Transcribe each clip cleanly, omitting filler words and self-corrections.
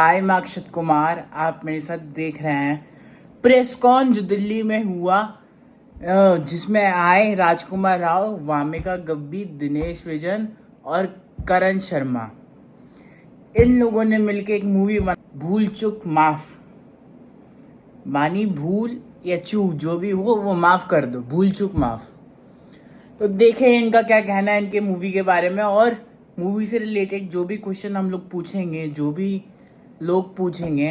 हाय मैं अक्षत कुमार, आप मेरे साथ देख रहे हैं प्रेस कॉन जो दिल्ली में हुआ, जिसमें आए राजकुमार राव, वामिका गब्बी, दिनेश विजन और करण शर्मा। इन लोगों ने मिलकर एक मूवी बना, भूल चूक माफ। मानी भूल या चूक जो भी हो वो माफ कर दो, भूल चूक माफ। तो देखें इनका क्या कहना है इनके मूवी के बारे में, और मूवी से रिलेटेड जो भी क्वेश्चन हम लोग पूछेंगे, जो भी लोग पूछेंगे,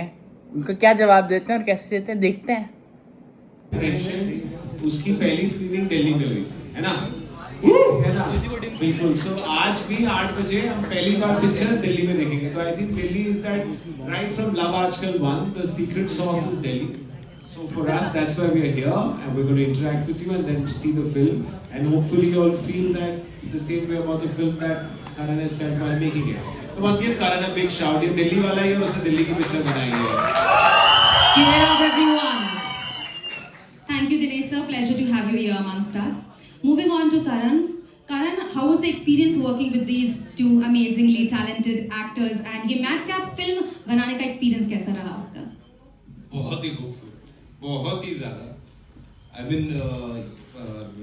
उनका क्या जवाब देते हैं और कैसे देते हैं, देखते हैं। उसकी पहली स्क्रीनिंग दिल्ली में हुई है ना? बिल्कुल। सो आज भी 8 बजे हम पहली बार पिक्चर दिल्ली में देखेंगे। तो I think Delhi is that right from love आजकल 1 the secret sauce is Delhi. So for us, that's why we are here, and we're going to interact with you and then see the film, and hopefully you all feel that the same way about the film that Karan has felt while making it. तो मत give Karan a big shout. ये दिल्ली वाला ही है और उसने दिल्ली की picture बनाई है. Give it up, everyone. Thank you, Dinesh sir. Pleasure to have you here amongst us. Moving on to Karan. Karan, how was the experience working with these two amazingly talented actors? And ये madcap film बनाने का experience कैसा रहा आपका? बहुत ही खूबसूरत, बहुत ही ज़्यादा। आई मीन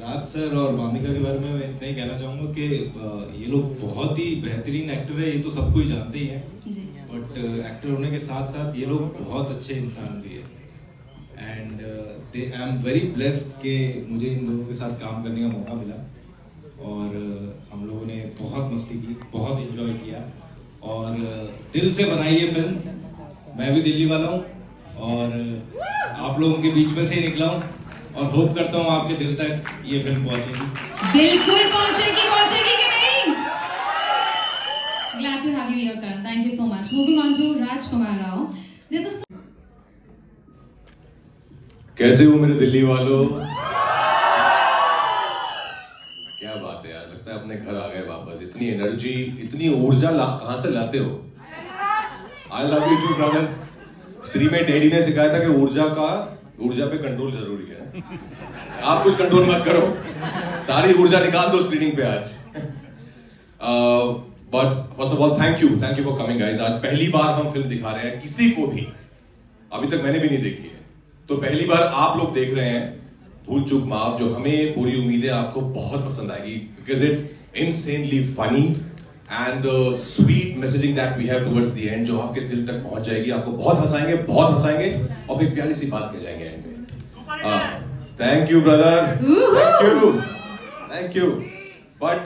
राज सर और वामिका के बारे में मैं इतना ही कहना चाहूँगा कि ये लोग बहुत ही बेहतरीन एक्टर है, ये तो सबको ही जानते ही हैं, बट एक्टर होने के साथ साथ ये लोग बहुत अच्छे इंसान भी है। And I am very blessed कि मुझे इन दोनों के साथ काम करने का मौका मिला, और हम लोगों ने बहुत मस्ती की, बहुत इंजॉय किया, और दिल से बनाई ये फिल्म। मैं भी दिल्ली वाला हूँ और आप लोगों के बीच में से ही निकला हूँ, और होप करता हूँ आपके दिल तक ये फिल्म पहुंचेगी। बिल्कुल पहुंचेगी, पहुंचेगी कि नहीं? Glad to have you here, Karan. Thank you so much. Moving on to Rajkumar Rao. There's a कैसे हो मेरे दिल्ली वालों? क्या बात है यार, लगता है अपने घर आ गए वापस। इतनी एनर्जी, इतनी ऊर्जा कहाँ से लाते हो? I love you too brother. Stree में डैडी ने सिखाया था कि ऊर्जा पे कंट्रोल जरूरी है। आप कुछ कंट्रोल मत करो, सारी ऊर्जा निकाल दो स्क्रीनिंग पे आज। But first of all thank you for coming guys. आज पहली बार हम फिल्म दिखा रहे हैं किसी को भी, अभी तक मैंने भी नहीं देखी है, तो पहली बार आप लोग देख रहे हैं भूल चूक माफ, जो हमें पूरी उम्मीद है आपको बहुत पसंद आएगी, because it's insanely funny and the sweet messaging that we have towards the end, जो आपके दिल तक पहुंच जाएगी, आपको बहुत हंसाएंगे और एक प्यारी सी बात कह जाएंगे एंड में। Thank you brother, thank you. But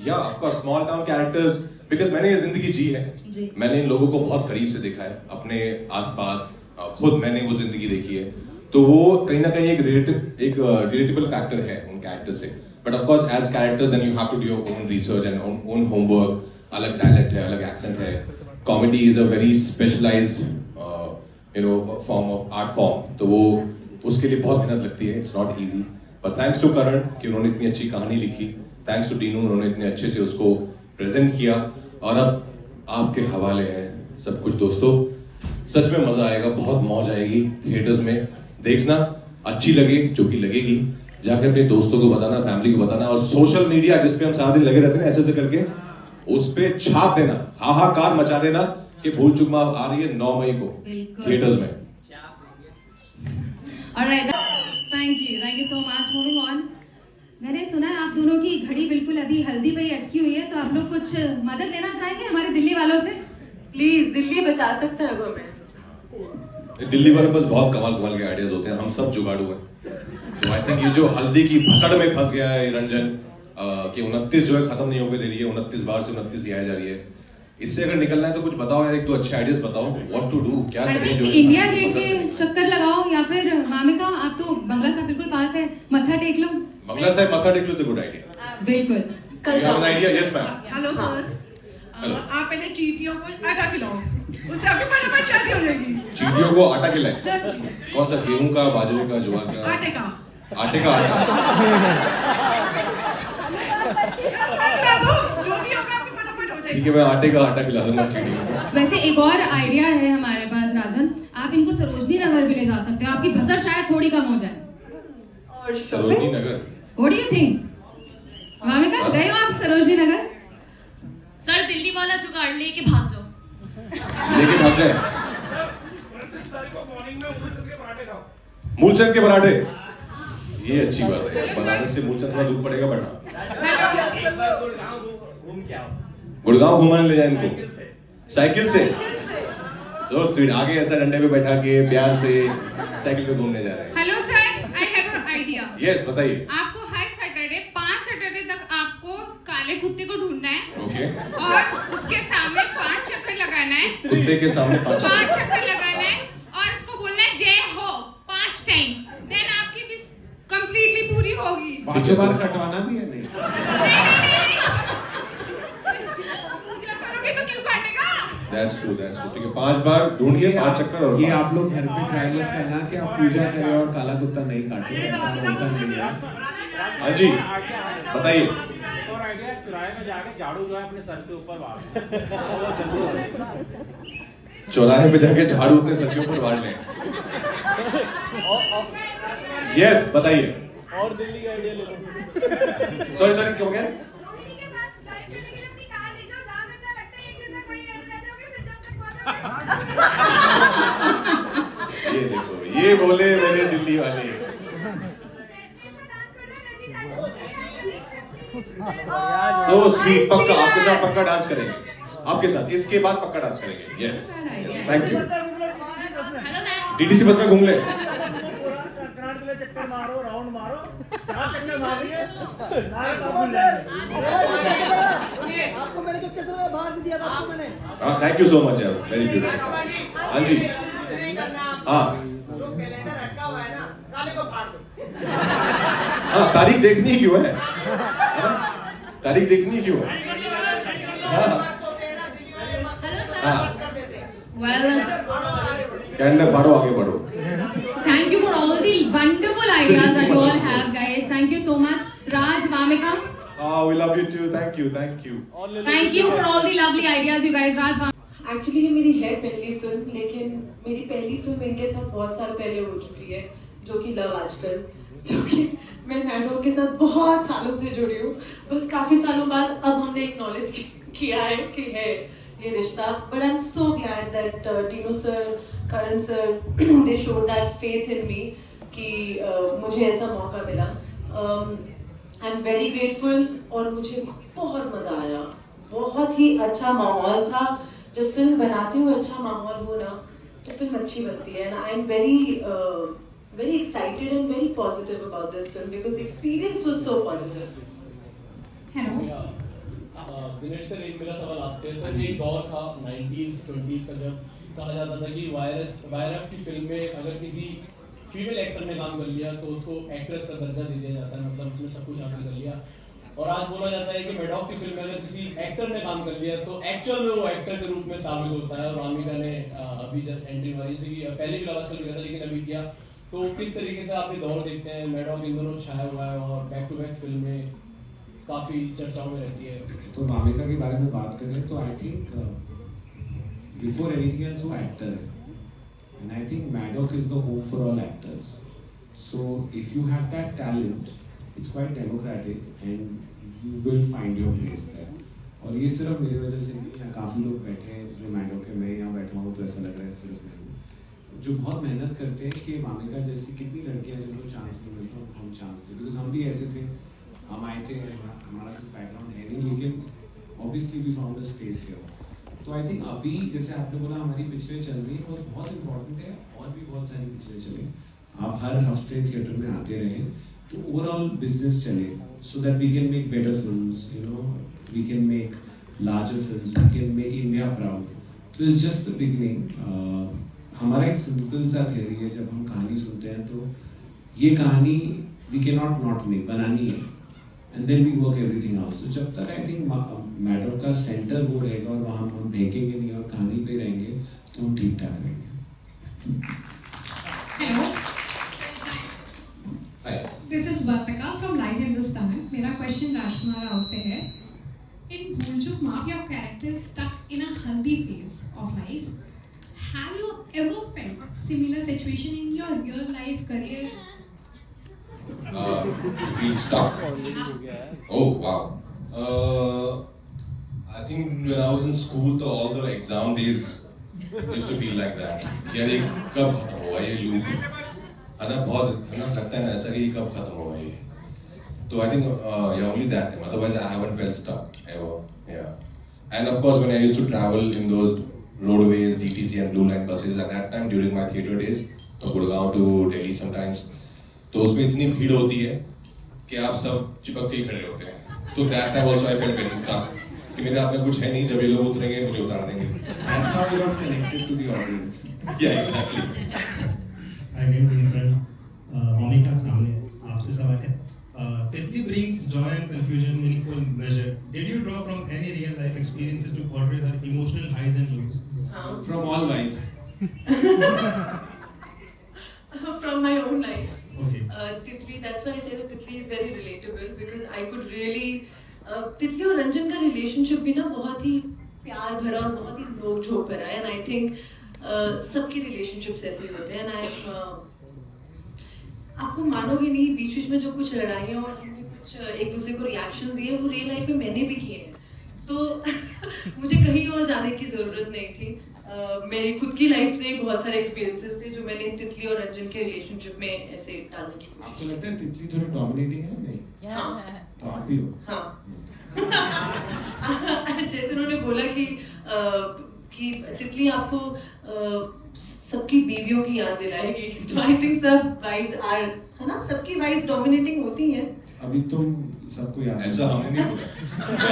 yeah of course small town characters, because मैंने ये जिंदगी जी है, मैंने इन लोगों को बहुत करीब से देखा है अपने आसपास, खुद मैंने वो जिंदगी देखी है, तो वो कहीं ना कहीं एक रिलेटेबल फैक्टर है उन कैरेक्टर से। But of course, as character, then you have to do your own research and own homework. अलग dialect है, अलग accent है. Comedy is a very specialized, form of art form. तो वो उसके लिए बहुत मेहनत लगती है. It's not easy. But thanks to Karan कि उन्होंने इतनी अच्छी कहानी लिखी. Thanks to Dinu, उन्होंने इतने अच्छे से उसको present किया. और अब आपके हवाले है सब कुछ दोस्तों. सच में मजा आएगा, बहुत मौज आएगी थिएटर्स में देखना। अच्छी लगे जो कि लगेगी, जाकर अपने दोस्तों को बताना, फैमिली को बताना, और सोशल मीडिया जिस पे हम सारा दिन लगे रहते हैं ऐसे करके उस पे छाप देना, हाहाकार मचा देना कि भूल चूक माफ आ रही है 9 मई को थिएटर्स में। Alright, thank you so much. Moving on. मैंने सुना है आप दोनों की घड़ी बिल्कुल अभी हल्दी पे ही अटकी हुई है, तो आप लोग कुछ मदद लेना चाहेंगे हमारे दिल्ली वालों से? प्लीज, दिल्ली बचा सकता है वो हमें। दिल्ली वालों के पास बहुत कमाल के आइडियाज होते हैं, हम सब जुगाड़ू हैं। तो आई थिंक ये जो हल्दी की भसड़ में फंस गया है रंजन, कि 29 जो है खत्म नहीं होकर दे रही है, 29 बार से 29 ही आ जा रही है, इससे अगर निकलना है तो कुछ बताओ यार, एक तो अच्छे आइडियाज बताओ, व्हाट टू डू, क्या करें। जो इंडिया गेट के चक्कर लगाओ, या फिर वामिका आप तो बंगला साहब बिल्कुल पास है, मत्था टेक लो। बंगला साहब मत्था टेक लो, इट्स अ गुड आइडिया। बिल्कुल। You have an idea? Yes ma'am. Hello sir, आप पहले चींटियों को आटा खिलाओ, उससे आपकी फटाफट शादी हो जाएगी। चींटियों को आटा खिलाएं? कौन सा, गेहूं का, बाजरे का, ज्वार का? आटे का आटा। ठीक है, मैं आटे का आटा खिला दूंगा चींटियों को। वैसे एक और आइडिया है हमारे पास राजन, आप इनको सरोजनी नगर भी ले जा सकते हो, आपकी भसड़ शायद थोड़ी कम हो जाए। और Sarojini Nagar, what do you think? Vamika, गए हो आप सरोजनी नगर? सर दिल्ली वाला जुगाड़ लेके भाग जाओ। लेके भाग जाए। मूलचंद के पराठे, ये अच्छी बात है यार, बनारस से मूलचंद थोड़ा दूर पड़ेगा बढ़ना। गुड़गांव घुमाने ले जाए इनको साइकिल से। सो स्वीट, आगे ऐसा डंडे पे बैठा के प्यार से साइकिल पे घूमने जा रहे हैं। Hello sir, I have an idea. Yes बताइए। आपको हर सैटरडे 5 सैटरडे तक आपको काले कुत्ते को ढूंढना है ओके। और उसके सामने 5 चक्कर लगाना है। कुत्ते के सामने 5 चक्कर लगाना है और उसको बोलना है जय हो 5 टाइम। देन आपकी विश कंप्लीटली पूरी होगी। 5 बार कटवाना भी है नहीं? पूजा करोगे तो क्यों काटेगा? That's true, ठीक है। 5 बार ढूंढ के 5 चक्कर और ये आप लोग घर पे ट्राई मत करना कि आप पूजा करें और काला कुत्ता नहीं काटे, ऐसा होता नहीं है। हाँ जी बताइए। और आइडिया, चौराहे में जाके झाड़ू जो है अपने सर के ऊपर मार। चौराहे पे जाके झाड़ू अपने सर के ऊपर मार लें। यस बताइए। और दिल्ली का आइडिया ले लो। सॉरी क्या हो गया? ये देखो, ये बोले मेरे दिल्ली वाले। सो स्वीट, पक्का आपके साथ पक्का डांस करेंगे, आपके साथ इसके बाद पक्का डांस करेंगे। Yes thank you. Hello ma'am. DTC bus में घूम ले। चक्कर मारो, राउंड मारो, 4 चक्कर मारिए। आपको मैंने जो कैसे बाहर भी दिया था आपको मैंने। हाँ थैंक यू सो मच यार, वेरी ब्यूटीफुल। हाँ जी हाँ हाँ, तारीख देखनी क्यों है? तारीख देखनी क्यों है? हाँ हेलो सर। हाँ वेल, कैंडल फाड़ो, आगे बढ़ो। thank you for all the wonderful ideas that you all have, guys. Thank you so much. Raj, Vamika, We love you too. Thank you. thank you for all the lovely ideas, you guys. Raj, Vamika. Actually ये मेरी है पहली film, लेकिन मेरी पहली film इनके साथ बहुत साल पहले हो चुकी है, जो कि लव आजकल, जो कि मैं मैडम के साथ बहुत सालों से जुड़ी हूँ। बस काफी सालों बाद अब हमने एक्नॉलेज किया है कि है ये रिश्ता। But I am so glad that Tinu sir, Karan sir, they showed that faith in me कि मुझे ऐसा मौका मिला। आई एम वेरी ग्रेटफुल और मुझे बहुत मजा आया। बहुत ही अच्छा माहौल था। जब फिल्म बनाते हुए अच्छा माहौल हो ना तो फिल्म अच्छी बनती है। And I am very excited and very positive about this film because the experience was so positive. Hello. Dinesh sir, एक मेरा सवाल आपसे। सर एक दौर था 90s 20s का जब कहा जाता था कि वायरस की फिल्म में अगर किसी फीमेल एक्टर ने काम कर लिया तो उसको एक्ट्रेस का दर्जा दे दिया जाता है, मतलब उसने सब कुछ हासिल कर लिया। और आज बोला जाता है कि मैडॉक की फिल्म में अगर किसी एक्टर ने काम कर लिया तो एक्चुअल में वो एक्टर के रूप में साबित होता है। और वामिका ने अभी जस्ट एंट्री मारी, जैसे कि पहले भी लव आजकल किया था लेकिन अभी किया। तो किस तरीके से आप ये दौर देखते हैं? मैडॉक इन दोनों छाया हुआ है और बैक टू बैक फिल्में काफी चर्चाओं में रहती है। तो वामिका के बारे में बात करें तो I think before anything else वो एक्टर है, and I think Maddock is the home for all actors. So if you have that talent, it's quite democratic and you will find your place there. और ये सिर्फ मेरी वजह से नहीं, यहाँ काफ़ी लोग बैठे हैं जो मैडॉक के, मैं यहाँ बैठा हूँ तो ऐसा लग रहा है सिर्फ मैं हूँ, जो बहुत मेहनत करते हैं कि वामिका जैसी कितनी लड़कियां जिनको चांस नहीं मिलता उनको हम चांस दें। बिकॉज हम भी ऐसे थे, हम आए थे, हमारा कुछ बैकग्राउंड है नहीं, लेकिन obviously we found a space here. तो आई थिंक अभी जैसे आपने बोला हमारी पिक्चरें चल रही हैं और बहुत इंपॉर्टेंट है, और भी बहुत सारी पिक्चरें चलें, आप हर हफ्ते थिएटर में आते रहें तो ओवरऑल बिजनेस चले, so that we can make better films, you know, we can make larger films, we can make India proud. तो इट्स जस्ट द बिगिनिंग। हमारा एक सिंपल सा थियरी है, जब हम कहानी सुनते हैं तो ये कहानी वी कैन नॉट मेक, बनानी है, and then we work everything out. तो जब तक आई थिंक मैडम का सेंटर वो रहेगा और वहाँ हम फेंकेंगे नहीं और कहानी पे रहेंगे तो हम ठीक ठाक रहेंगे। Hello. Hi. This is Vartika from Live Hindustan. मेरा क्वेश्चन राजकुमार राव से है। In भूल चूक माफ, your character is stuck in a healthy phase of life. Have you ever felt similar situation in your real life career? Feel stuck. Yeah. Oh wow. I think when I was in school, all the exam days used to feel like that. यार ये कब खत्म होगा ये loop, है ना, बहुत है ना, लगता है ना ऐसा कि ये कब खत्म होगा ये. So I think yeah, only that time. Otherwise I haven't felt stuck ever. Yeah. And of course when I used to travel in those roadways, DTC and Blue Line buses at that time during my theatre days, from Gurgaon to Delhi sometimes, तो उसमें इतनी भीड़ होती है कि आप सब चिपक के ही खड़े होते हैं. तो that time also I felt very stuck. कि मेरे हाथ में कुछ है नहीं, जब ये लोग उतरेंगे मुझे उतार देंगे. That's how you got connected to the audience. Yeah, exactly. Again, Momika सामने आपसे सवाल है. Titley brings joy and confusion in equal measure. Did you draw from any real life experiences to portray her emotional highs and lows? From all vibes. From my own life. Okay. Titley, that's why I say that Titley is very relatable because I could really Titley और रंजन का relationship भी ना बहुत ही प्यार भरा और बहुत ही नोक झोंक भरा है. एंड आई थिंक सबके रिलेशनशिप्स ऐसे होते हैं. एंड आपको मानोगे नहीं, बीच बीच में जो कुछ लड़ाइयाँ और हमने कुछ एक दूसरे को रिएक्शंस दिए वो रियल लाइफ में मैंने भी किए हैं. तो मुझे कहीं और जाने की ज़रूरत नहीं थी. मेरी खुद की लाइफ से बहुत सारे एक्सपीरियंसेस थे जो मैंने तितली और रंजन के रिलेशनशिप में ऐसे डालने की कोशिश. आपको लगता है तितली थोड़ी डोमिनेटिंग है? नहीं. हाँ. तो आप भी हो. हाँ. जैसे उन्होंने बोला कि तितली आपको सबकी बीवियों की याद दिलाएगी. तो आई थिंक सब वाइब्स आर, है ना, सबकी वाइब्स डोमिनेटिंग होती हैं. अभी तुम सबको याद. ऐसा हमने नहीं बोला.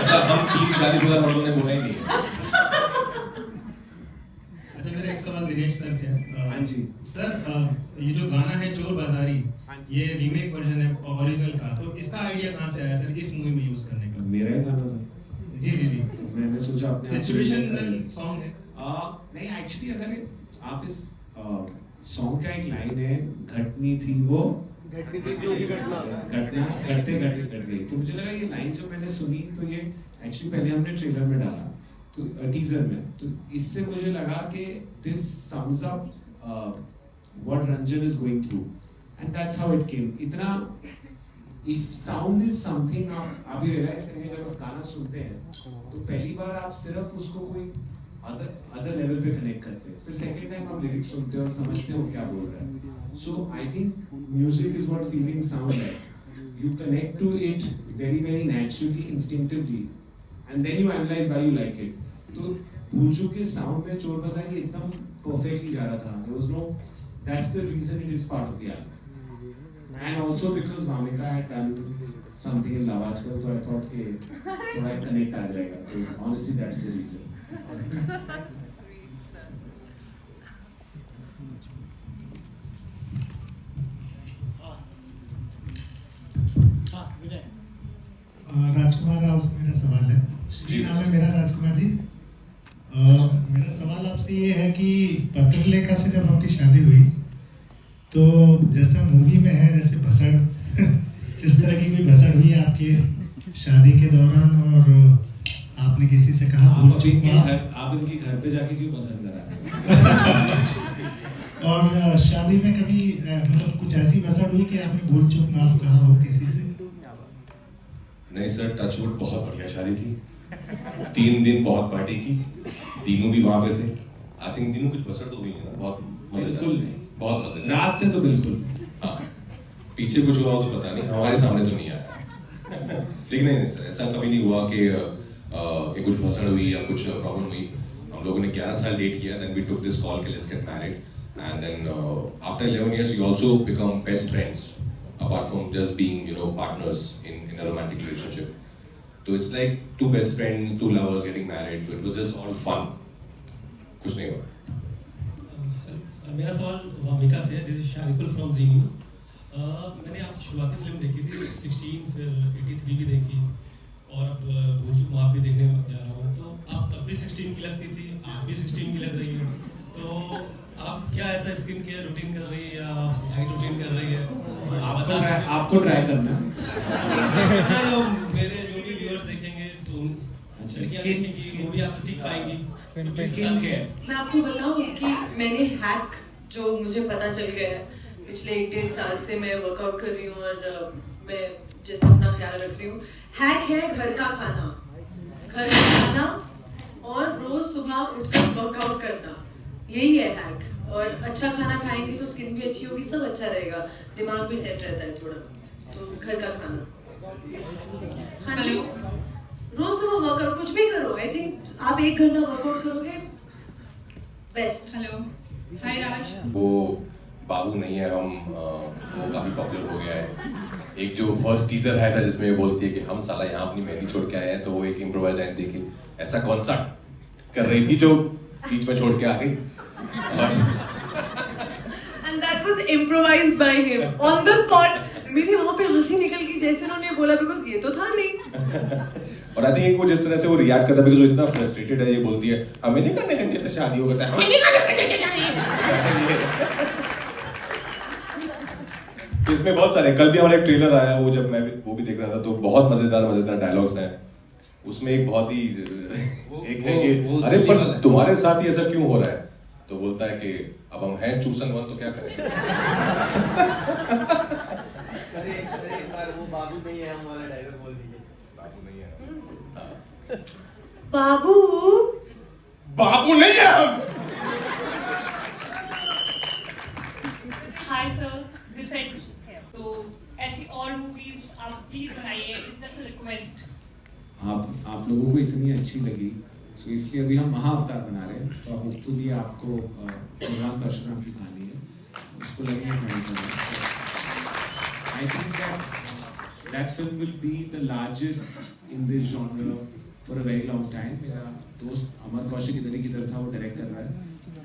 ऐसा हम 3 शादीशुदा मर्दों ने बोला ही नहीं है. अच्छा, मेरा एक सवाल दिनेश सर से है. हाँ जी. सर, ये जो गाना है चोर बाजारी, ये रीमेक वर्जन है ओरिजिनल का, तो इसका आइडिया कहाँ से आया सर इस मूवी में यूज करने का? मेरा ही गाना था. जी जी जी. मैंने सोचा अपने सिचुएशनल सॉन्ग है. नहीं, एक्चुअली अगर आप इस सॉन्ग का एक लाइन है, घटनी थी वो घटते घटते घट गई. तो मुझे लगा ये लाइन जब मैंने सुनी तो ये एक्चुअली पहले हमने ट्रेलर में डाला, तो टीजर में, तो इससे मुझे लगा कि this sums up what Ranjan is going through and that's how it came. इतना इफ साउंड इज समथिंग, आप ये रियलाइज करेंगे जब आप गाना सुनते हैं तो पहली बार आप सिर्फ उसको कोई अदर लेवल पे कनेक्ट करते हैं, फिर सेकंड टाइम आप लिरिक्स सुनते हैं और समझते हो क्या बोल रहा है. So I think music is what feeling sound like. You connect to it very very naturally, instinctively, and then you analyse why you like it. तो भूलचूक के साउंड में चोर बाजारी एकदम परफेक्टली जा रहा था. There was no, that's the reason it is part of the album. And also because Wamiqa had done something in love आजकल, तो आई थॉट कि थोड़ा कनेक्ट आ जाएगा. तो ऑनेस्टली दैट्स द रीजन. राजकुमार राव से मेरा सवाल है. जी, नाम है मेरा राजकुमार जी. मेरा सवाल आपसे ये है कि पत्रलेखा से जब आपकी शादी हुई तो जैसा मूवी में है जैसे भसड़ इस तरह की कोई भसड़ हुई आपकी शादी के दौरान, और आपने किसी से कहा आप इनके घर पे जाके क्यों पसंद करा? और शादी में कभी मतलब कुछ ऐसी भसड़ हुई कि आपने भूल चूक माफ कहा हो किसी से? नहीं सर, टचवुड बहुत बढ़िया शादी थी. 3 दिन बहुत पार्टी की, तीनों भी वहाँ पे थे. आई थिंक तीनों कुछ भसड़ तो हुई है ना, बहुत बिल्कुल नहीं, बहुत मजे. रात से तो बिल्कुल. हाँ, पीछे कुछ हुआ हो तो पता नहीं, हमारे सामने तो नहीं आया. लेकिन नहीं सर, ऐसा कभी नहीं हुआ कि कुछ भसड़ हुई या कुछ प्रॉब्लम हुई. हम लोगों ने 11 साल डेट किया, then we took this call कि let's get married, and then after 11 years we also become best friends apart from just being, you know, partners in a romantic relationship. So it's like 2 best friends, 2 lovers getting married. So it was just all fun. कुछ नहीं हुआ. मेरा सवाल वामिका से है. This is Sharikul from Zee News. मैंने आपकी शुरुआती फिल्म देखी थी 16, फिर 83 भी देखी, और अब भूलचूक माफ भी देखने जा रहा हूँ. तो आप तब भी 16 की लगती थी, आज भी 16 की लग रही है. तो आप क्या ऐसा स्किन केयर रूटीन कर रही है या डाइट रूटीन कर रही है? आपको ट्राई करना है. मेरे जो भी व्यूअर्स देखेंगे तो अच्छा, वो भी आपसे सीख पाएंगी. Skin care. मैं आपको बताऊं कि मैंने हैक जो मुझे पता चल गया है, पिछले 1-1.5 साल से मैं वर्कआउट कर रही हूँ और मैं जैसे अपना ख्याल रख रही हूँ. हैक है घर का खाना और रोज सुबह उठकर वर्कआउट करना. यही है हैक। और अच्छा खाना खाएंगे तो स्किन भी अच्छी होगी, सब अच्छा रहेगा, दिमाग भी सेट रहता है थोड़ा। तो घर का खाना। हाँ जी, रोज सुबह वर्कआउट कुछ भी करो। आई थिंक आप 1 घंटा वर्कआउट करोगे बेस्ट। हेलो, हाय राज। वो बाबू नहीं है हम, वो काफी पॉपुलर हो गया है। एक जो फर्स्ट टीजर है था जिसमें वो बोलती है कि हम साला यहाँ अपनी मेहंदी छोड़ के आए हैं, तो वो एक इम्प्रोवाइज लाइन थी कि ऐसा कौन सा कर रही थी जो बीच में छोड़ के आ गई। And that was improvised by him on the spot. मेरी वहाँ पे हंसी निकल गई जैसे उन्होंने बोला, बिकॉज ये तो था नहीं। और आई थिंक वो जिस तरह से वो रिएक्ट करता है, बिकॉज वो इतना फ्रस्ट्रेटेड है, ये बोलती है हमें नहीं करने कंचे से शादी हो गया, हमें नहीं करने कंचे से शादी। तो इसमें बहुत सारे, कल भी हमारा एक ट्रेलर आया, वो जब मैं वो भी देख रहा था, तो बहुत मजेदार डायलॉग्स हैं उसमें। एक बहुत ही एक है कि अरे पर तुम्हारे साथ ही ऐसा क्यों हो रहा है, तो बोलता है कि अब हम हैं चूसन वन तो क्या करें। अरे एक बार वो बाबू नहीं है हम वाला डायलॉग बोल दीजिए। बाबू नहीं है, बाबू नहीं है हम। हाय सर, दिस है तो ऐसी और मूवीज आप प्लीज बनाइए, इट्स जस्ट रिक्वेस्ट। आप लोगों को इतनी अच्छी लगी, सो इसलिए अभी हम महाअवतार बना रहे हैं। तो होपफुली आपको भगवान परशुराम की कहानी है उसको लगने में I think that film will be the largest in this genre for a very long time. मेरा दोस्त अमर कौशिक इधर की तरफ था, वो डायरेक्ट कर रहा है,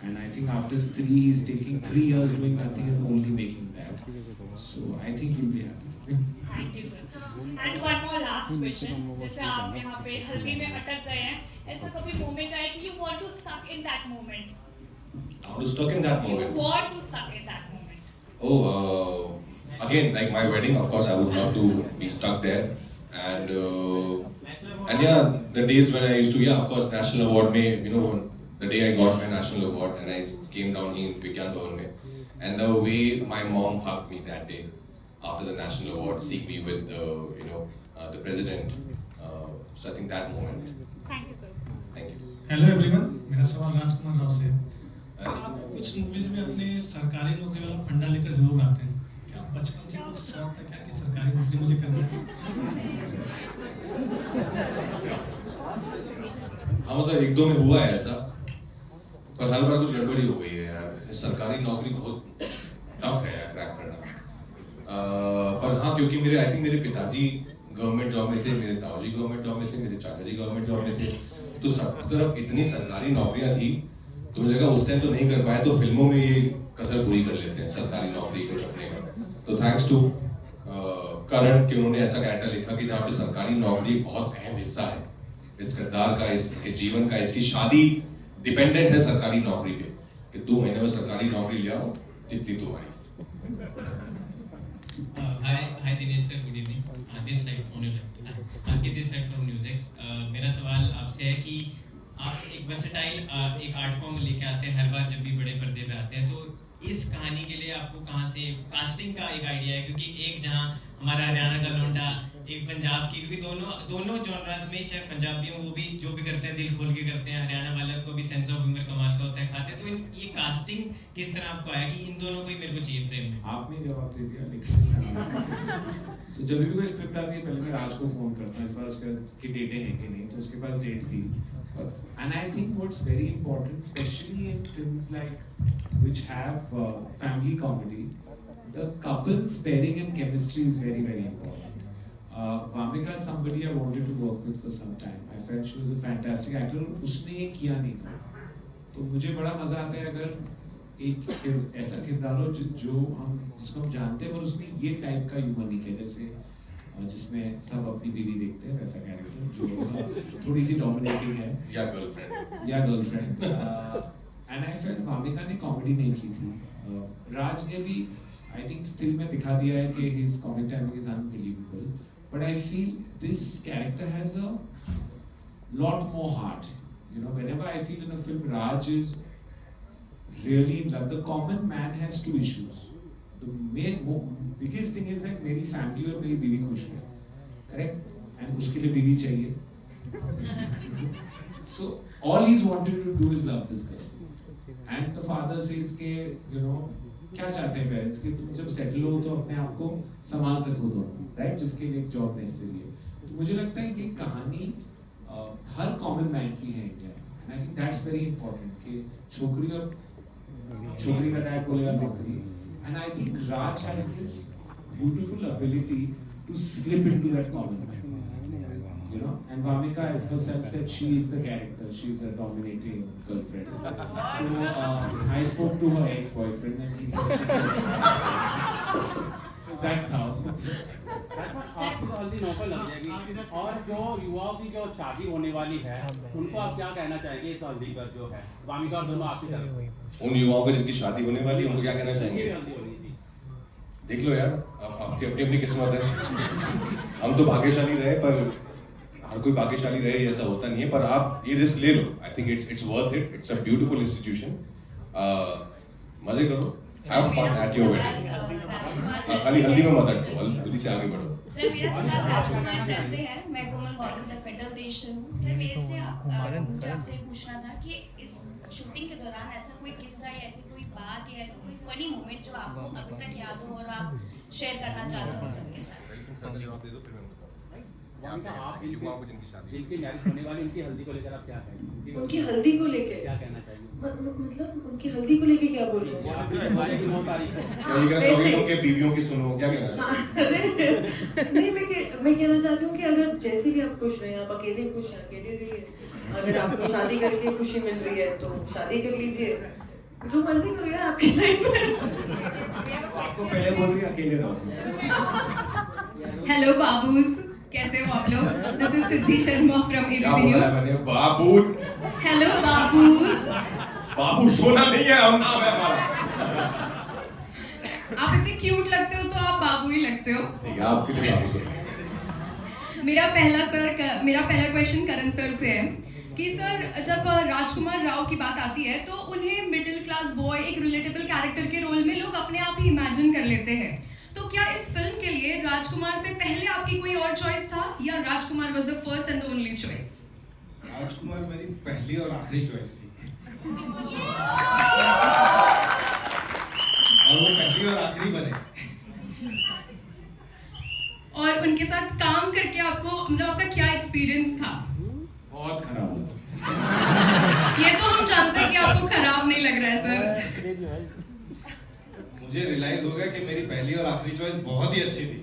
and I think after 3 he is taking 3 years doing nothing and only making that. So I think you'll be happy. Thank you sir. And one more last question, जैसे आप यहाँ पे हल्दी में अटक गए हैं, ऐसा कभी मोमेंट आया कि you want to stuck in that moment? I was stuck in that You moment. want to stuck in that moment? Oh, again, like my wedding, of course, I would love to be stuck there. And yeah, the days when I used to, of course, national award mein, you know, the day I got my national award and I came down here in Vigyan Bhavan mein, and the way my mom hugged me that day after the national award, seeing me with the president. So I think that moment. Thank you sir. Thank you. Hello everyone, मेरा सवाल राजकुमार राव से है। आप कुछ movies में अपने सरकारी नौकरी वाला फंडा लेकर जरूर आते हैं, क्या बचपन से कुछ शौक था क्या कि सरकारी नौकरी मुझे करना है? हाँ, मतलब 1-2 में हुआ है ऐसा, पर हर बार कुछ गड़बड़ी हो गई है यार। सरकारी नौकरी बहुत टफ है यार क्रैक करना। पर हाँ, क्योंकि आई थिंक मेरे पिताजी गवर्नमेंट जॉब में थे, मेरे ताऊजी गवर्नमेंट जॉब में थे, मेरे चाचा जी गवर्नमेंट जॉब में थे, तो सब तरफ इतनी सरकारी नौकरियां थी, तो मुझे लगा उस टाइम तो नहीं कर पाए, तो फिल्मों में ये कसर पूरी कर लेते हैं सरकारी नौकरी को चुनने का। तो थैंक्स टू करण कि उन्होंने ऐसा कैरेक्टर लिखा कि जहाँ पे सरकारी नौकरी बहुत अहम हिस्सा है इस किरदार का, इसके जीवन का, इसकी शादी डिपेंडेंट है सरकारी नौकरी पे, कि 2 महीने में सरकारी नौकरी ले आओ, जितनी तुम्हारी। Hi Dinesh sir, good evening. This side from Ankit, this side from NewsX. मेरा सवाल आपसे है कि आप एक वर्सेटाइल एक आर्ट फॉर्म लेके आते हैं हर बार जब भी बड़े पर्दे पे आते हैं, तो इस कहानी के लिए आपको कहाँ से कास्टिंग का एक आइडिया है? क्योंकि एक जहाँ हमारा हरियाणा का लौंडा, एक पंजाब की, क्योंकि दोनों जॉनरास में, चाहे पंजाबी हो वो भी जो भी करते हैं दिल खोल के करते हैं, हरियाणा वाले को भी सेंस ऑफ ह्यूमर कमाल का होता है, खाते हैं। तो ये कास्टिंग किस तरह आपको आया कि इन दोनों को ही मेरे को चाहिए फ्रेम में? आपने जवाब दे दिया, लेकिन तो जब भी कोई स्क्रिप्ट आती है पहले मैं राज को फोन करता हूँ इस बार उसके कि डेटें हैं कि नहीं, तो उसके पास डेट थी। And I think what's very important, especially in films like which have family comedy, the couples pairing and chemistry is very very important. Vamika is somebody I wanted to work with for some time. I felt she was a fantastic actor. उसने ये किया नहीं था, तो मुझे बड़ा मजा आता है अगर एक ऐसा किरदार हो जिसको हम जानते हैं पर उसने ये टाइप का ह्यूमर नहीं किया, जैसे जिसमें सब अपनी बीवी देखते हैं वैसा कैरेक्टर जो थोड़ी सी डोमिनेटिंग है या girlfriend. And I felt Wamiqa ने कॉमेडी नहीं की थी, राज ने भी आई थिंक स्टिल में दिखा दिया है कि his comic timing is unbelievable, but I feel this character has a lot more heart. You know, whenever I feel in a film, Raj is really in love. The common man has 2 issues. The biggest thing is that मेरी family और मेरी बीवी खुश है, correct? And उसके लिए बीवी चाहिए. So all he's wanted to do is love this girl. And the father says के यू नो क्या चाहते हैं पेरेंट्स कि तुम जब सेटल हो तो अपने आप को संभाल सको दोनों, राइट, जिसके लिए एक जॉब नेसेसरी है। तो मुझे लगता है कि कहानी हर कॉमन मैन की है India, and I think that's very important कि छोकरी का डैड बोलेगा नौकरी, and I think Raj has this beautiful ability to slip into that common man, you know, and Vamika as herself said, she is the character, she is a dominating girlfriend. So I spoke to her ex-boyfriend and he said that's how. आपकी तो हल्दी नौकर लग जाएगी, और जो युवाओं की जो शादी होने वाली है उनको आप क्या कहना चाहेंगे इस हल्दी पर जो है, वामिका और दोनों आपकी तरफ से? उन युवाओं को जिनकी शादी होने वाली है उनको क्या कहना चाहेंगे? देख लो यार, आपकी अपनी अपनी किस्मत है। हम तो भाग्यशाली रहे, पर हर कोई भाग्यशाली रहे ऐसा होता नहीं है, पर आप ये रिस्क ले लो। I think it's worth it, it's a beautiful institution. मजे करो, have fun at your wedding. खाली हल्दी में मत अटको, हल्दी से आगे बढ़ो। सर मेरा सवाल राजकुमार सर से है, मैं कोमल गौतम द फेडरल देश से हूँ। सर मेरे से मुझे आपसे पूछना था कि इस शूटिंग के दौरान ऐसा कोई किस्सा या ऐसी कोई बात या ऐसा कोई फनी मोमेंट जो आपको अभी तक याद हो और आप शेयर करना चाहते हो सबके साथ? आप जिनकी मैरिज होने वाली उनकी हल्दी को लेकर आप क्या कहेंगे? उनकी हल्दी को लेके क्या कहना चाहिए? मतलब उनकी हल्दी को लेके क्या बोल रहे हो? कि बीवियों की सुनो, क्या कहना नहीं, मैं कहना चाहती हूँ कि अगर जैसे भी आप खुश रहे, आप अकेले खुश हैं अकेले रहिए, अगर आपको शादी करके खुशी मिल रही है तो शादी कर लीजिए, जो मर्जी करो यार, आपकी लाइफ है। आपको पहले बोल रही अकेले रहो। हेलो बाबूज, कैसे हो आप लोग? This is Siddhi Sharma from ABP News. बाबू, हेलो बाबूज। बाबू सोना नहीं है, हम नाम है हमारा। आप इतने क्यूट लगते हो तो आप बाबू ही लगते हो। ठीक है, आपके लिए बाबू सोना। मेरा पहला क्वेश्चन करण सर से है कि सर जब राजकुमार राव की बात आती है तो उन्हें मिडिल क्लास बॉय, एक रिलेटेबल कैरेक्टर के रोल में लोग अपने आप ही इमेजिन कर लेते हैं। तो क्या इस फिल्म के लिए राजकुमार से पहले आपकी कोई और चॉइस था या Rajkumar was the first and the only choice? Rajkumar मेरी पहली और आखिरी चॉइस थी, और वो पहली और आखिरी बने। और उनके साथ काम करके आपको मतलब आपका क्या एक्सपीरियंस था? बहुत खराब था। ये तो हम जानते हैं कि आपको खराब नहीं लग रहा है सर। मुझे रियलाइज हो गया कि मेरी पहली और आखिरी चॉइस बहुत ही अच्छी थी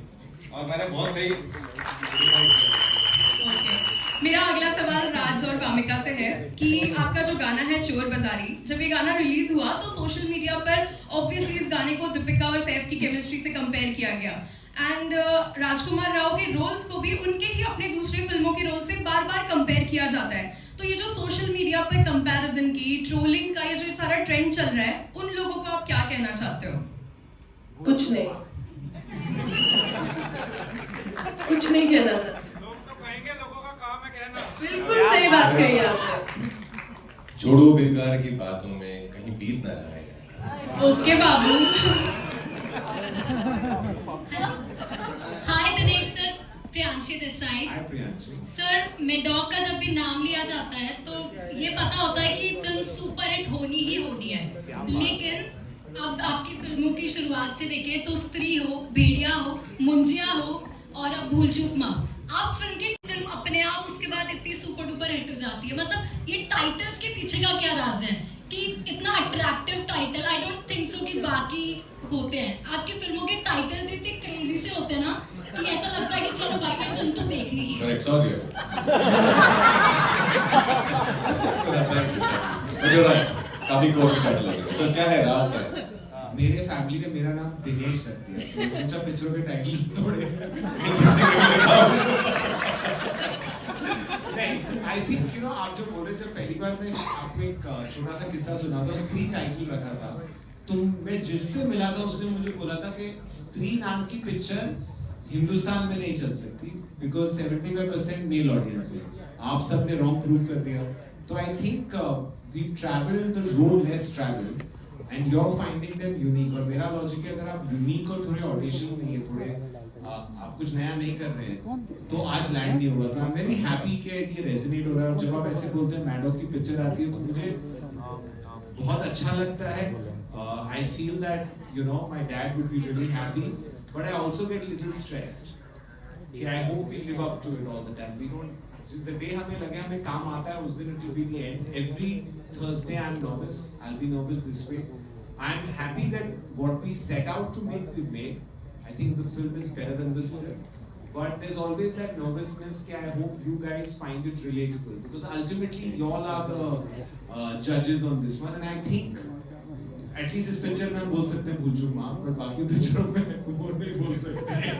और मैंने बहुत सही। मेरा अगला सवाल राज और वामिका से है कि आपका जो गाना है चोर बाजारी, जब ये गाना रिलीज हुआ तो सोशल मीडिया पर ऑब्वियसली इस गाने को दीपिका और सैफ की केमिस्ट्री से कंपेयर किया गया, एंड राजकुमार राव के रोल्स को भी उनके ही अपने दूसरे फिल्मों के रोल से बार बार कंपेयर किया जाता है। तो ये जो सोशल मीडिया पर कंपैरिजन की, ट्रोलिंग का ये जो सारा ट्रेंड चल रहा है, उन लोगों को आप क्या कहना चाहते हो? कुछ नहीं कहना था। बिल्कुल सही बात कही आपने। छोड़ो बेकार की बातों में कहीं बीत ना जाएगा। Okay Babu. Hi Dinesh sir, Priyanshi this side. Hi Priyanshi. Sir Maddock का जब भी नाम लिया जाता है तो ये पता होता है कि फिल्म सुपरहिट होनी ही होनी है, लेकिन अब आपकी फिल्मों की शुरुआत से देखें तो स्त्री हो, भेड़िया हो, मुंजिया हो और अब भूल चूक माफ, आप फिल्म अपने आप उसके बाद इतनी सुपर डुपर हिट हो जाती है। मतलब ये टाइटल्स के पीछे का क्या राज है कि इतना attractive title? I don't think so कि बाकी होते हैं। आपकी फिल्मों के टाइटल्स इतने क्रेजी से होते हैं ना कि ऐसा लगता है कि चलो भाई ये फिल्म तो देखनी ही है। काफी कोर्ट टाइटल है। सर क्या है राज का? मेरे फैमिली ने मेरा नाम दिनेश रख दिया, तो सोचा पिक्चरों के टाइटल थोड़े नहीं। आई थिंक यू नो, आप जो बोले, जब पहली बार मैं आपको एक छोटा सा किस्सा सुना था, स्त्री टाइटल रखा था, तो मैं जिससे मिला था उसने मुझे बोला था कि स्त्री नाम की पिक्चर हिंदुस्तान में नहीं चल सकती बिकॉज 75% मेल ऑडियंस है। आप सबने रॉन्ग प्रूव कर दिया। तो I think we've traveled the road less traveled and you're finding them unique। और मेरा लॉजिक है, अगर आप यूनिक और थोड़े ऑडिशियस नहीं है, थोड़े आप कुछ नया नहीं कर रहे हैं, तो आज लैंड नहीं होगा। तो आई एम वेरी हैप्पी कि ये रेजोनेट हो रहा है। और जब आप ऐसे बोलते हैं मैडॉक की पिक्चर आती है, तो मुझे बहुत अच्छा लगता है. I feel that my dad would be really happy, but I also get a little stressed. Okay, I hope we live up to it all the time. We don't. So the day हमें लगे हमें काम आता है, उस दिन it will be the end. Every Thursday I'm nervous. I'll be nervous this way. I'm happy that what we set out to make, we've made. I think the film is better than the script. But there's always that nervousness that I hope you guys find it relatable. Because ultimately, you all are the judges on this one. And I think, at least इस picture में हम बोल सकते हैं भूल चूक माफ, but बाकी पिक्चरों में वो नहीं बोल सकते हैं.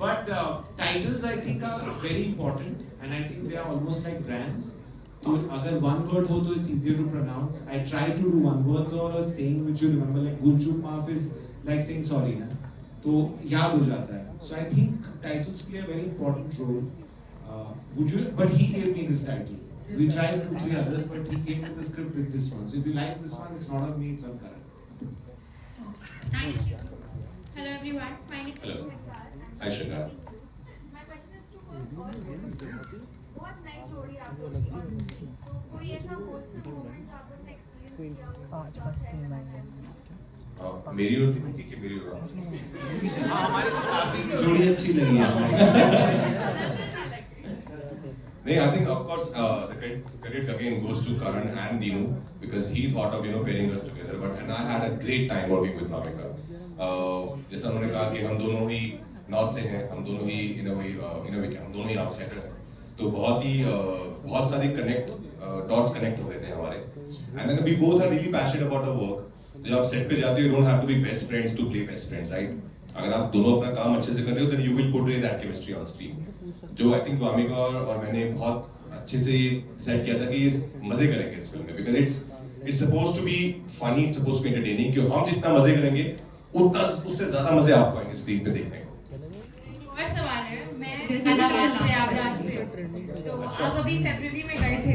But titles I think are very important. And I think they are almost like brands. तो अगर one word हो तो it's easier to pronounce. I try to do one words or a saying which you remember, like भूल चूक माफ is like saying sorry ना, तो याद हो जाता है. So I think titles play a very important role. But he gave me this title. We tried 2-3 others, but he came with the script with this one. So if you like this one, it's not on me, it's on Karan. Thank you. Hello everyone, my name is Hello. Shringar. Hi Shringar. My question is to बहुत नई जोड़ी आप लोग की और तो कोई ऐसा wholesome moment जो आप लोगों ने experience किया हो जो आप share करना चाहें? मेरी और कि मेरी और हमारे को काफी जोड़ी अच्छी लगी है. नहीं, I think of course the credit again goes to Karan and Dinu because he thought of pairing us together. And I had a great time working with Bhavika. जैसा उन्होंने कहा कि हम दोनों ही नॉर्थ से हैं, हम दोनों ही हम दोनों ही आउटसाइडर हैं, तो बहुत सारे डॉट्स कनेक्ट हो गए थे हमारे. And then we both are really passionate about our work. जब आप सेट पे जाते हो, you don't have to be best friends to play best friends, right? अगर आप दोनों अपना काम अच्छे से कर रहे हो, then you will portray that chemistry on screen. जो I think वामिका और मैंने बहुत अच्छे से सेट किया था कि मजे करेंगे इस फिल्म में, because it's supposed to be funny, it's supposed to be entertaining. क्यों हम जितना मजे करेंगे, उतना उससे ज्यादा मजे आपको आएंगे स्क्रीन पे देखने को. और सवाल है, मैं प्रयागराज से, तो आप अभी फरवरी में गए थे,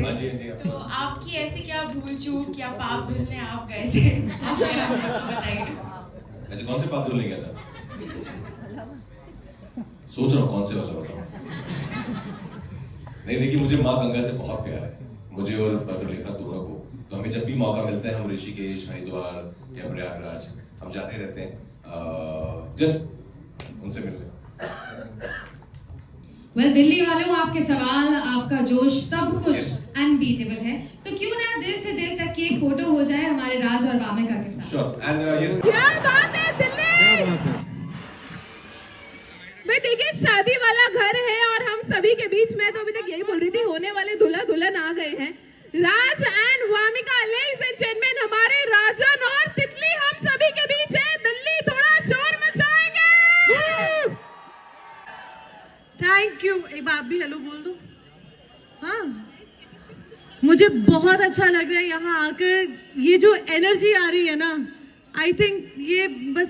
तो आपकी ऐसी क्या भूल चूक या पाप धुलने आप गए थे, आप बताइए. ऐसे कौन से पाप धुलने गया था? सोच रहा हूँ कौन से वाला बताऊँ. नहीं, देखिए मुझे माँ गंगा से बहुत प्यार है, मुझे और भद्रलेखा दोनों को. तो हमें जब भी मौका मिलता है हम ऋषिकेश, हरिद्वार या प्रयागराज हम जाते रहते हैं जस्ट उनसे मिलने. Well, दिल्ली वालों, आपके सवाल, आपका जोश, सब कुछ अनबीटेबल है. तो क्यों ना दिल से दिल तक की एक फोटो हो जाए हमारे राज और वामिका के साथ. Sure. And yes. क्या बात है दिल्ली. भाई देखिए, शादी वाला घर है और हम सभी के बीच में, तो अभी तक यही बोल रही थी, होने वाले दूल्हा दुल्हन आ गए हैं. Raj and Vamika, ladies and gentleman, हमारे राजन और तितली हम सभी के बीच है. दिल्ली थोड़ा शोर मचाएंगे. Thank you. एक बार आप भी हेलो बोल दो. हाँ, मुझे बहुत अच्छा लग रहा है यहाँ आकर. ये जो एनर्जी आ रही है ना, आई थिंक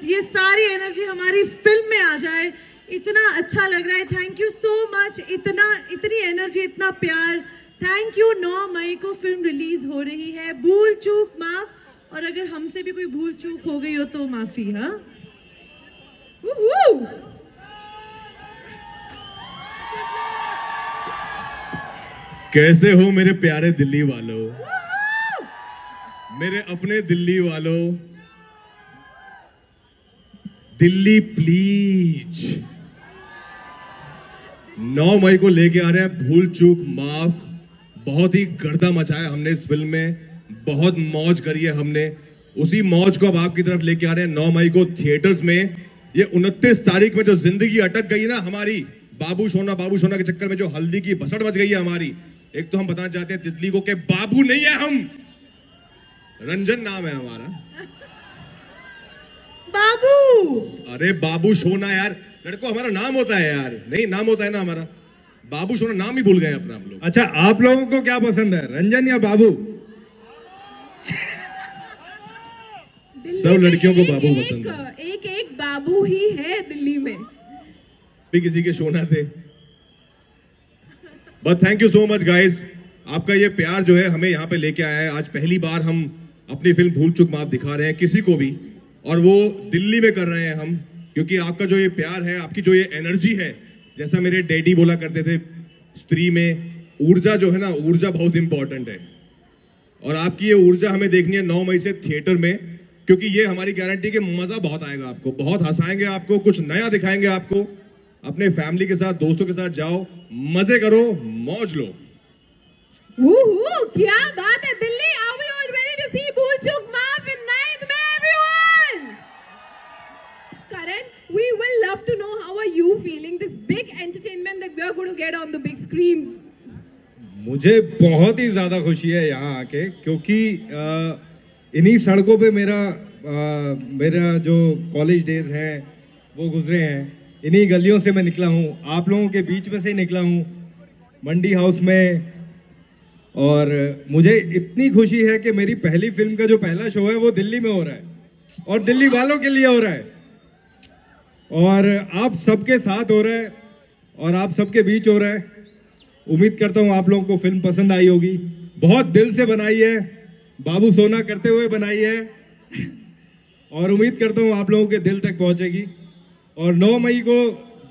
ये सारी एनर्जी हमारी फिल्म में आ जाए, इतना अच्छा लग रहा है. Thank you so much. इतनी एनर्जी, इतना प्यार. Thank you. 9 मई को फिल्म रिलीज हो रही है. भूल चूक माफ, और अगर हमसे भी कोई भूल चूक हो गई हो तो माफी. हाँ, कैसे हो मेरे प्यारे दिल्ली वालों, मेरे अपने दिल्ली वालों. दिल्ली प्लीज. 9 मई को लेके आ रहे हैं भूल चूक माफ. बहुत ही गर्दा मचाया हमने इस फिल्म में, बहुत मौज करी है हमने. उसी मौज को अब आपकी तरफ लेके आ रहे हैं 9 मई को थिएटर्स में. ये 29 तारीख में जो जिंदगी अटक गई ना हमारी, बाबू सोना के चक्कर में जो हल्दी की भसड़ मच गई है हमारी. एक तो हम बताना चाहते हैं तितली को कि बाबू नहीं है हम, रंजन नाम है हमारा. बाबू. अरे बाबू सोना यार, लड़कों हमारा नाम होता है यार. नहीं, नाम होता है ना हमारा. बाबू सोना नाम ही भूल गए अपना हम लोग. अच्छा, आप लोगों को क्या पसंद है, रंजन या बाबू? सब लड़कियों को बाबू पसंद है. एक बाबू ही है दिल्ली में. भी किसी के सोना थे. But thank you so much guys. आपका ये प्यार जो है हमें यहाँ पे लेके आया है. आज पहली बार हम अपनी फिल्म भूल चूक माफ दिखा रहे हैं किसी को भी, और वो दिल्ली में कर रहे हैं हम, क्योंकि आपका जो ये प्यार है, आपकी जो ये एनर्जी है, जैसा मेरे डैडी बोला करते थे, स्त्री में ऊर्जा जो है ना, ऊर्जा बहुत इंपॉर्टेंट है. और आपकी ये ऊर्जा हमें देखनी है 9 मई से थिएटर में, क्योंकि ये हमारी गारंटी कि मजा बहुत आएगा आपको, बहुत हंसाएंगे आपको, कुछ नया दिखाएंगे आपको। अपने फैमिली के साथ, दोस्तों के साथ जाओ, मजे करो, मौज लो। क्या बात है Delhi, are we all ready to see Bhool Chuk Maaf in 9th May, everyone? Karan, we will love to know how are you feeling this big entertainment that we are going to get on the big screens. मुझे बहुत ही ज़्यादा खुशी है यहाँ आके, क्योंकि इन्हीं सड़कों पे मेरा जो कॉलेज डेज हैं वो गुजरे हैं। इन्हीं गलियों से मैं निकला हूँ, आप लोगों के बीच में से ही निकला हूँ, मंडी हाउस में। और मुझे इतनी खुशी है कि मेरी पहली फिल्म का जो पहला शो है वो दिल्ली में हो रहा है और दिल्ली वालों के लिए हो रहा है, और आप सबके साथ हो रहा है और आप सबके बीच हो रहा है। उम्मीद करता हूँ आप लोगों को फिल्म पसंद आई होगी। बहुत दिल से बनाई है, बाबू सोना करते हुए बनाई है, और उम्मीद करता हूँ आप लोगों के दिल तक पहुंचेगी। और 9 मई को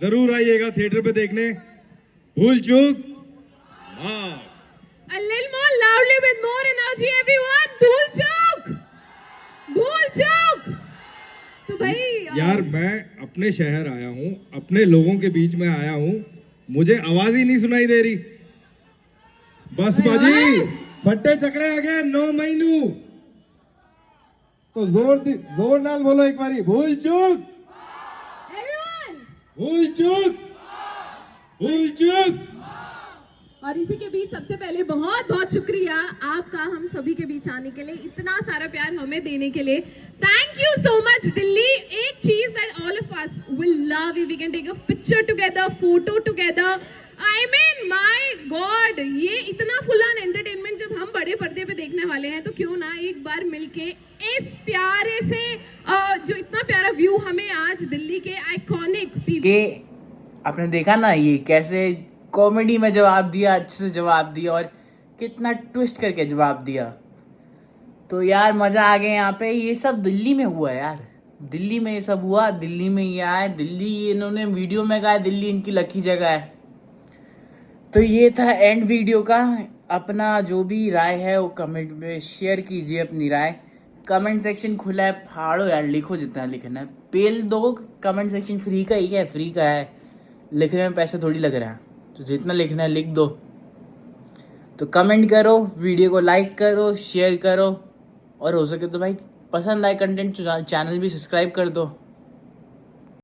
जरूर आइएगा थिएटर पे देखने भूल चूक माफ। A little more loudly with more energy, everyone. Bhool Chuk, Bhool Chuk. तो भाई यार मैं अपने शहर आया हूँ, अपने लोगों के बीच में आया हूँ, मुझे आवाज ही नहीं सुनाई दे रही। बस बाजी फट्टे चकरे आ गए 9 मई नू, तो जोर नाल बोलो एक बारी, भूल चूक, भूल चूक, भूल चूक। और इसी के बीच सबसे पहले बहुत बहुत शुक्रिया आपका हम सभी के बीच आने के लिए, इतना सारा प्यार हमें देने के लिए। Thank you so much Delhi. एक चीज that all of us will love if we can take a picture together, photo together. I mean my god, ये इतना फुल ऑन एंटरटेनमेंट जब हम बड़े पर्दे पे देखने वाले हैं तो क्यों ना एक बार मिलके इस प्यारे से जो इतना प्यारा व्यू हमें आज दिल्ली के आइकॉनिक ये आपने देखा ना, ये कैसे कॉमेडी में जवाब दिया, अच्छे से जवाब दिया और कितना ट्विस्ट करके जवाब दिया। तो यार मज़ा आ गया यहाँ पे। ये सब दिल्ली में हुआ यार, दिल्ली में ये सब हुआ, दिल्ली में ये आए, दिल्ली ये इन्होंने वीडियो में कहा दिल्ली इनकी लकी जगह है। तो ये था एंड वीडियो का। अपना जो भी राय है वो कमेंट में शेयर कीजिए, अपनी राय। कमेंट सेक्शन खुला है, फाड़ो यार, लिखो जितना लिखना है, पेल दो। कमेंट सेक्शन फ्री का ही है, फ्री का है, लिखने में पैसे थोड़ी लग रहा है, तो जितना लिखना है लिख दो। तो कमेंट करो, वीडियो को लाइक करो, शेयर करो, और हो सके तो भाई पसंद आए कंटेंट चैनल भी सब्सक्राइब कर दो।